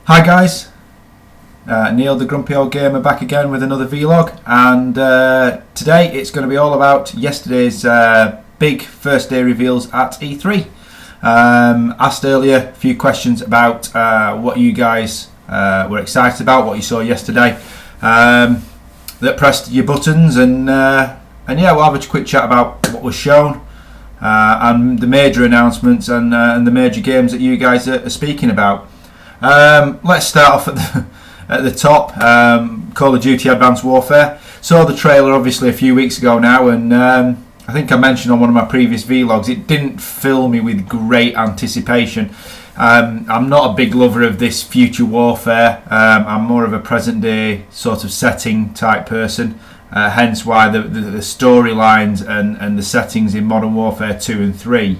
Hi guys, Neil the Grumpy Old Gamer back again with another vlog, and today it's going to be all about yesterday's big first day reveals at E3. Asked earlier a few questions about what you guys were excited about, what you saw yesterday that pressed your buttons, and yeah, we'll have a quick chat about what was shown and the major announcements and the major games that you guys are speaking about. Let's start off at the top. Call of Duty Advanced Warfare. Saw the trailer obviously a few weeks ago now, and I think I mentioned on one of my previous vlogs it didn't fill me with great anticipation. I'm not a big lover of this future warfare. I'm more of a present day sort of setting type person, hence why the storylines and the settings in Modern Warfare 2 and 3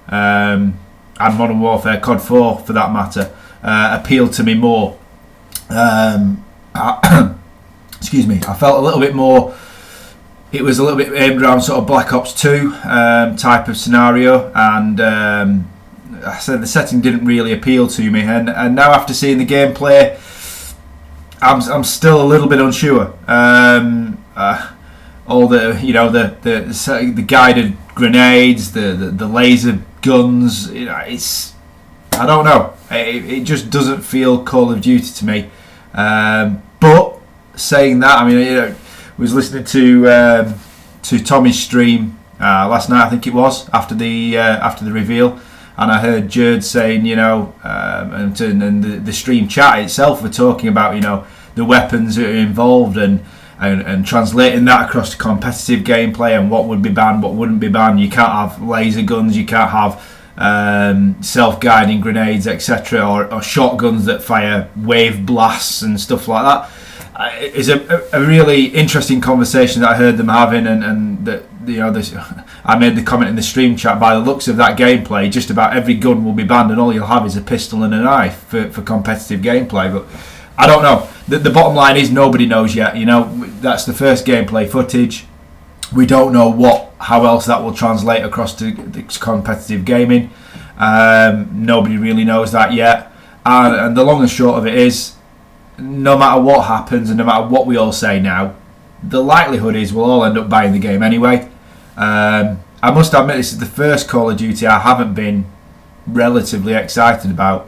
and Modern Warfare COD 4 for that matter appealed to me more. Excuse me, I felt a little bit more, it was a little bit aimed around sort of Black Ops 2 type of scenario, and I said the setting didn't really appeal to me, and now after seeing the gameplay I'm still a little bit unsure. All the guided grenades, the laser guns, it's, I don't know. It just doesn't feel Call of Duty to me. But saying that, I mean, I was listening to Tommy's stream last night, I think it was, after the reveal, and I heard Jared saying, and the stream chat itself were talking about, the weapons that are involved and translating that across to competitive gameplay and what would be banned, what wouldn't be banned. You can't have laser guns, you can't have self-guiding grenades, etc., or shotguns that fire wave blasts and stuff like that. It's a really interesting conversation that I heard them having, and that I made the comment in the stream chat. By the looks of that gameplay, just about every gun will be banned, and all you'll have is a pistol and a knife for competitive gameplay. But I don't know. The bottom line is nobody knows yet. That's the first gameplay footage. We don't know how else that will translate across to competitive gaming. Nobody really knows that yet. And the long and short of it is, no matter what happens and no matter what we all say now, the likelihood is we'll all end up buying the game anyway. I must admit, this is the first Call of Duty I haven't been relatively excited about.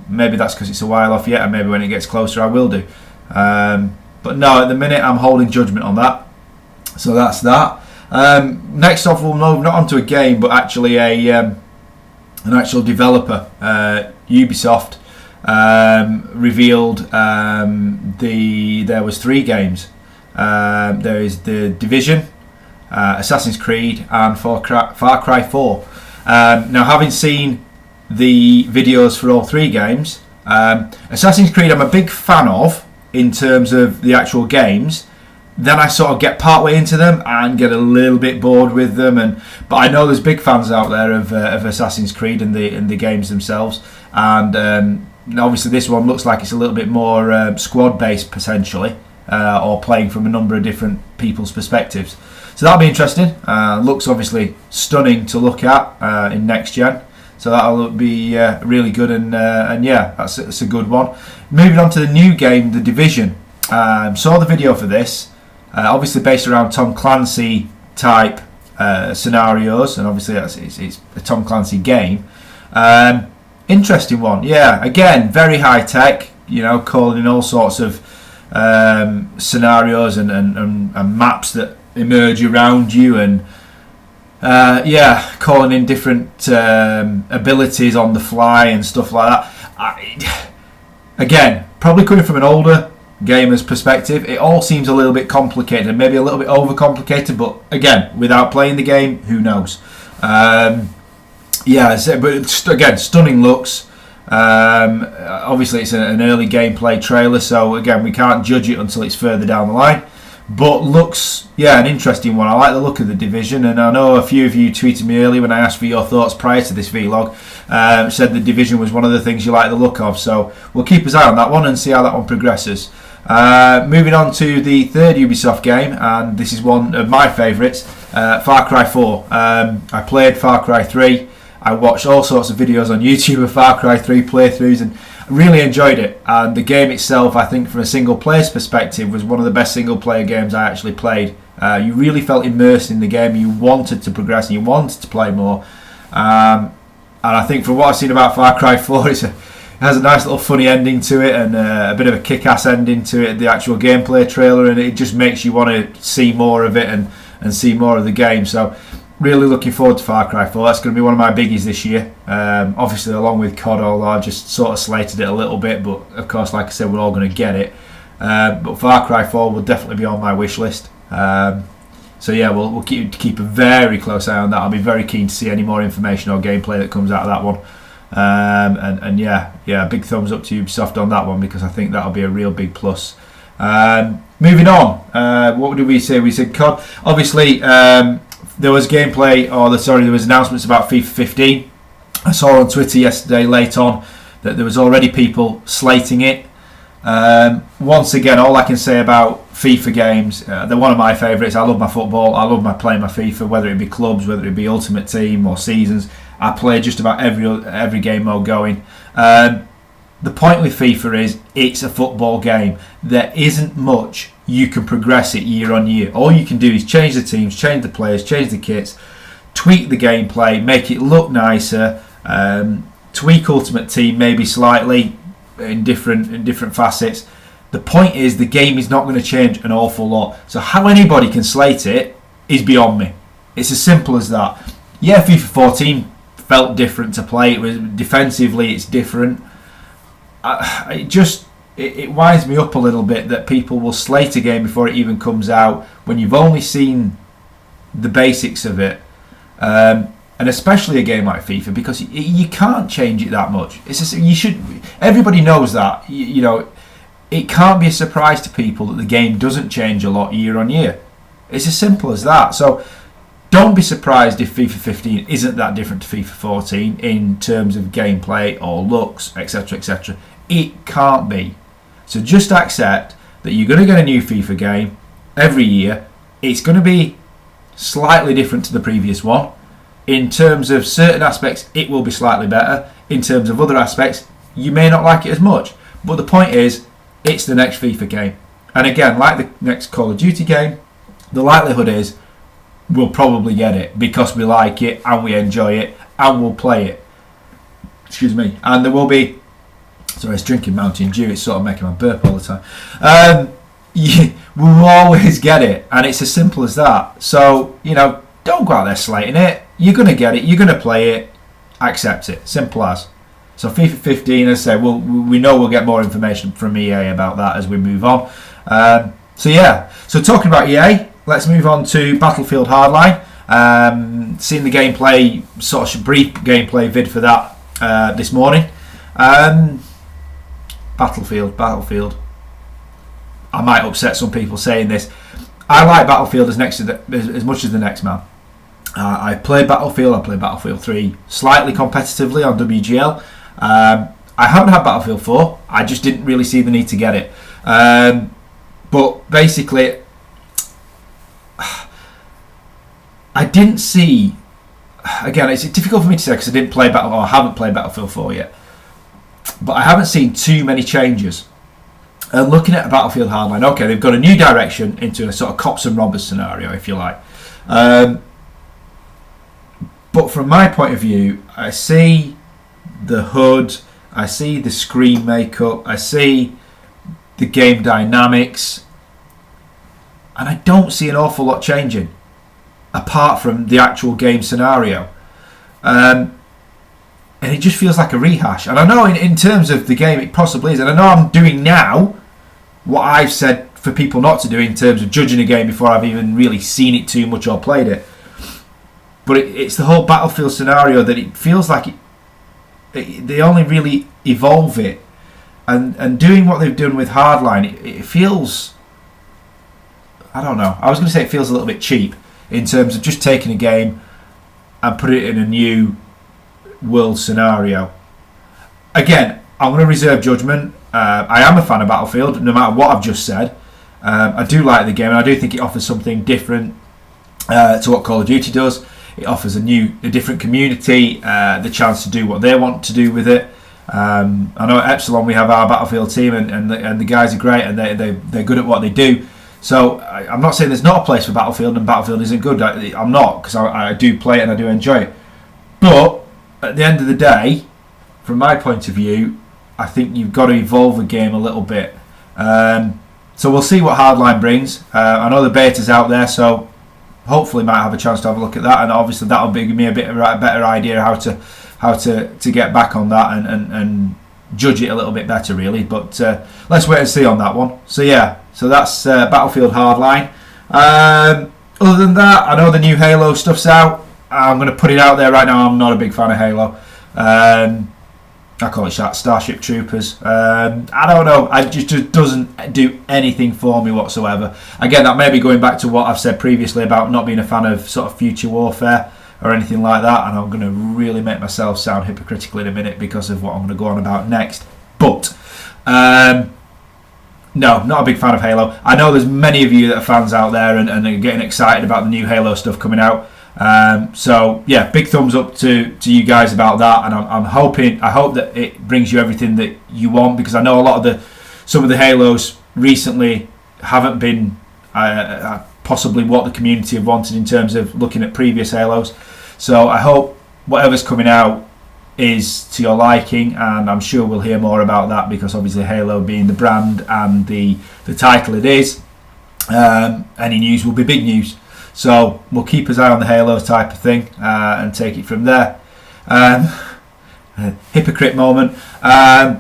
Maybe that's because it's a while off yet, and maybe when it gets closer I will do. But no, at the minute I'm holding judgment on that. So that's that. Next off, we'll move not onto a game, but actually an actual developer. Ubisoft revealed there was 3 games. There is The Division, Assassin's Creed, and Far Cry 4. Now, having seen the videos for all 3 games, Assassin's Creed I'm a big fan of in terms of the actual games. Then I sort of get partway into them and get a little bit bored with them, but I know there's big fans out there of Assassin's Creed and the games themselves, and obviously this one looks like it's a little bit more squad based potentially, or playing from a number of different people's perspectives. So that'll be interesting. Looks obviously stunning to look at in next gen. So that'll be really good, and yeah, that's a good one. Moving on to the new game, The Division. Saw the video for this. Obviously based around Tom Clancy type scenarios, and obviously it's a Tom Clancy game. Interesting one, yeah. Again, very high tech. Calling in all sorts of scenarios and maps that emerge around you, and yeah, calling in different abilities on the fly and stuff like that. Again, probably coming from an older gamer's perspective, it all seems a little bit complicated and maybe a little bit overcomplicated, but again, without playing the game, who knows. Yeah, but again, stunning looks. Obviously it's an early gameplay trailer, so again, we can't judge it until it's further down the line, but looks, yeah, an interesting one. I like the look of The Division, and I know a few of you tweeted me earlier when I asked for your thoughts prior to this vlog, said The Division was one of the things you like the look of, so we'll keep an eye on that one and see how that one progresses. Moving on to the third Ubisoft game, and this is one of my favourites, Far Cry 4. I played Far Cry 3. I watched all sorts of videos on YouTube of Far Cry 3 playthroughs and really enjoyed it. And the game itself, I think from a single player perspective, was one of the best single player games I actually played. You really felt immersed in the game. You wanted to progress and you wanted to play more. And I think from what I've seen about Far Cry 4, it has a nice little funny ending to it and a bit of a kick-ass ending to it, the actual gameplay trailer, and it just makes you want to see more of it and see more of the game. So really looking forward to Far Cry 4. That's going to be one of my biggies this year. Obviously along with COD, although I just sort of slated it a little bit, but of course, like I said, we're all going to get it. But Far Cry 4 will definitely be on my wish list. So yeah, we'll keep a very close eye on that. I'll be very keen to see any more information or gameplay that comes out of that one. And yeah, big thumbs up to Ubisoft on that one, because I think that'll be a real big plus. Moving on, what did we say? We said COD. Obviously, there was gameplay, there was announcements about FIFA 15. I saw on Twitter yesterday late on that there was already people slating it. Once again, all I can say about FIFA games, they're one of my favourites. I love my football. I love playing my FIFA, whether it be clubs, whether it be Ultimate Team or seasons. I play just about every game mode going. The point with FIFA is it's a football game. There isn't much you can progress it year on year. All you can do is change the teams, change the players, change the kits, tweak the gameplay, make it look nicer, tweak Ultimate Team maybe slightly in different facets. The point is the game is not going to change an awful lot. So how anybody can slate it is beyond me. It's as simple as that. Yeah, FIFA 14 felt different to play. It was defensively, it's different. It winds me up a little bit that people will slate a game before it even comes out when you've only seen the basics of it, and especially a game like FIFA, because you can't change it that much. It's just, everybody knows that. You know, it can't be a surprise to people that the game doesn't change a lot year on year. It's as simple as that. So don't be surprised if FIFA 15 isn't that different to FIFA 14 in terms of gameplay or looks, etc., etc. It can't be. So just accept that you're going to get a new FIFA game every year. It's going to be slightly different to the previous one. In terms of certain aspects, it will be slightly better. In terms of other aspects, you may not like it as much. But the point is, it's the next FIFA game. And again, like the next Call of Duty game, the likelihood is we'll probably get it because we like it and we enjoy it and we'll play it. Excuse me. And there will be... Sorry, it's drinking Mountain Dew. It's sort of making my burp all the time. We'll always get it. And it's as simple as that. So, don't go out there slating it. You're going to get it. You're going to play it. Accept it. Simple as. So FIFA 15, as I say, we know we'll get more information from EA about that as we move on. So talking about EA, let's move on to Battlefield Hardline. Seen the gameplay, sort of brief gameplay vid for that this morning. Battlefield. I might upset some people saying this. I like Battlefield as much as the next man. I played Battlefield. I played Battlefield 3 slightly competitively on WGL. I haven't had Battlefield 4. I just didn't really see the need to get it. But basically, I didn't see. Again, it's difficult for me to say because I didn't play I haven't played Battlefield 4 yet. But I haven't seen too many changes. And looking at Battlefield Hardline, okay, they've got a new direction into a sort of cops and robbers scenario, if you like. But from my point of view, I see the HUD, I see the screen makeup, I see the game dynamics, and I don't see an awful lot changing apart from the actual game scenario. And it just feels like a rehash. And I know in terms of the game it possibly is, and I know I'm doing now what I've said for people not to do in terms of judging a game before I've even really seen it too much or played it. But it's the whole Battlefield scenario that it feels like they only really evolve it. And doing what they've done with Hardline, it feels... I don't know. I was going to say it feels a little bit cheap in terms of just taking a game and put it in a new world scenario. Again, I'm going to reserve judgment. I am a fan of Battlefield, no matter what I've just said. I do like the game, and I do think it offers something different to what Call of Duty does. It offers a different community the chance to do what they want to do with it. I know at Epsilon we have our Battlefield team, and the guys are great, and they're good at what they do. So I'm not saying there's not a place for Battlefield and Battlefield isn't good. I'm not, because I do play it and I do enjoy it. But at the end of the day, from my point of view, I think you've got to evolve the game a little bit. So we'll see what Hardline brings. I know the beta's out there, so hopefully might have a chance to have a look at that, and obviously that'll give me a better idea how to get back on that and judge it a little bit better, really. But let's wait and see on that one. So yeah, so that's Battlefield Hardline. Other than that, I know the new Halo stuff's out. I'm going to put it out there right now. I'm not a big fan of Halo. I call it Starship Troopers. I don't know. It just doesn't do anything for me whatsoever. Again, that may be going back to what I've said previously about not being a fan of sort of future warfare or anything like that. And I'm going to really make myself sound hypocritical in a minute because of what I'm going to go on about next. But no, not a big fan of Halo. I know there's many of you that are fans out there and are getting excited about the new Halo stuff coming out. So yeah, big thumbs up to you guys about that, and I hope that it brings you everything that you want, because I know some of the Halos recently haven't been possibly what the community have wanted in terms of looking at previous Halos. So I hope whatever's coming out is to your liking, and I'm sure we'll hear more about that, because obviously Halo being the brand and the title it is, any news will be big news. So we'll keep his eye on the Halo type of thing and take it from there. Hypocrite moment. I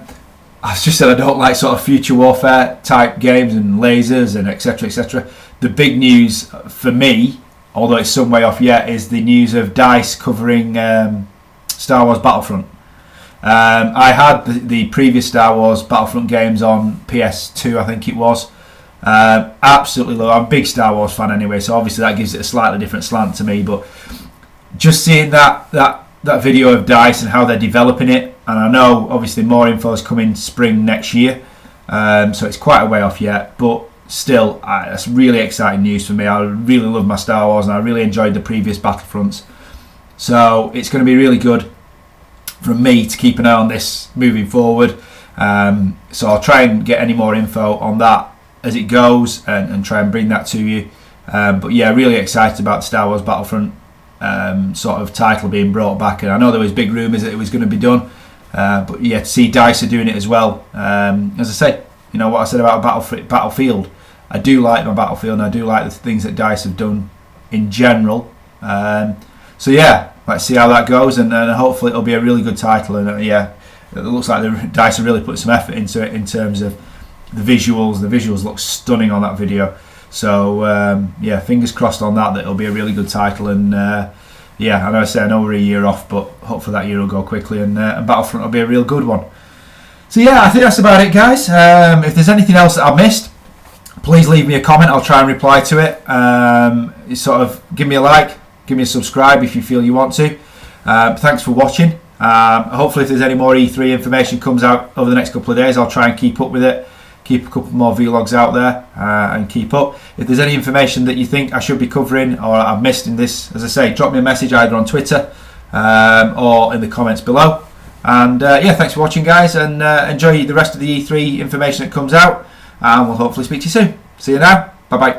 just said I don't like sort of future warfare type games and lasers and etc, etc. The big news for me, although it's some way off yet, is the news of DICE covering Star Wars Battlefront. I had the previous Star Wars Battlefront games on PS2, I think it was. Absolutely love. I'm a big Star Wars fan anyway, so obviously that gives it a slightly different slant to me. But just seeing that video of DICE and how they're developing it, and I know obviously more info is coming spring next year, so it's quite a way off yet. But still, that's really exciting news for me. I really love my Star Wars, and I really enjoyed the previous Battlefronts. So it's going to be really good from me to keep an eye on this moving forward. So I'll try and get any more info on that as it goes and try and bring that to you. But yeah, really excited about the Star Wars Battlefront sort of title being brought back, and I know there was big rumours that it was going to be done, but yeah, to see DICE are doing it as well. As I say, you know what I said about Battlefield, I do like my Battlefield, and I do like the things that DICE have done in general. So yeah, let's see how that goes, and hopefully it'll be a really good title. And yeah, it looks like the DICE have really put some effort into it in terms of the visuals. The visuals look stunning on that video. So yeah, fingers crossed on that it'll be a really good title. And yeah, I know we're a year off, but hopefully that year will go quickly, and Battlefront will be a real good one. So yeah, I think that's about it, guys. If there's anything else that I've missed, please leave me a comment. I'll try and reply to it. Sort of give me a like, give me a subscribe if you feel you want to. Thanks for watching. Hopefully if there's any more E3 information comes out over the next couple of days, I'll try and keep up with it. Keep a couple more vlogs out there and keep up. If there's any information that you think I should be covering or I've missed in this, as I say, drop me a message either on Twitter or in the comments below. And yeah, thanks for watching, guys, and enjoy the rest of the E3 information that comes out, and we'll hopefully speak to you soon. See you now. Bye bye.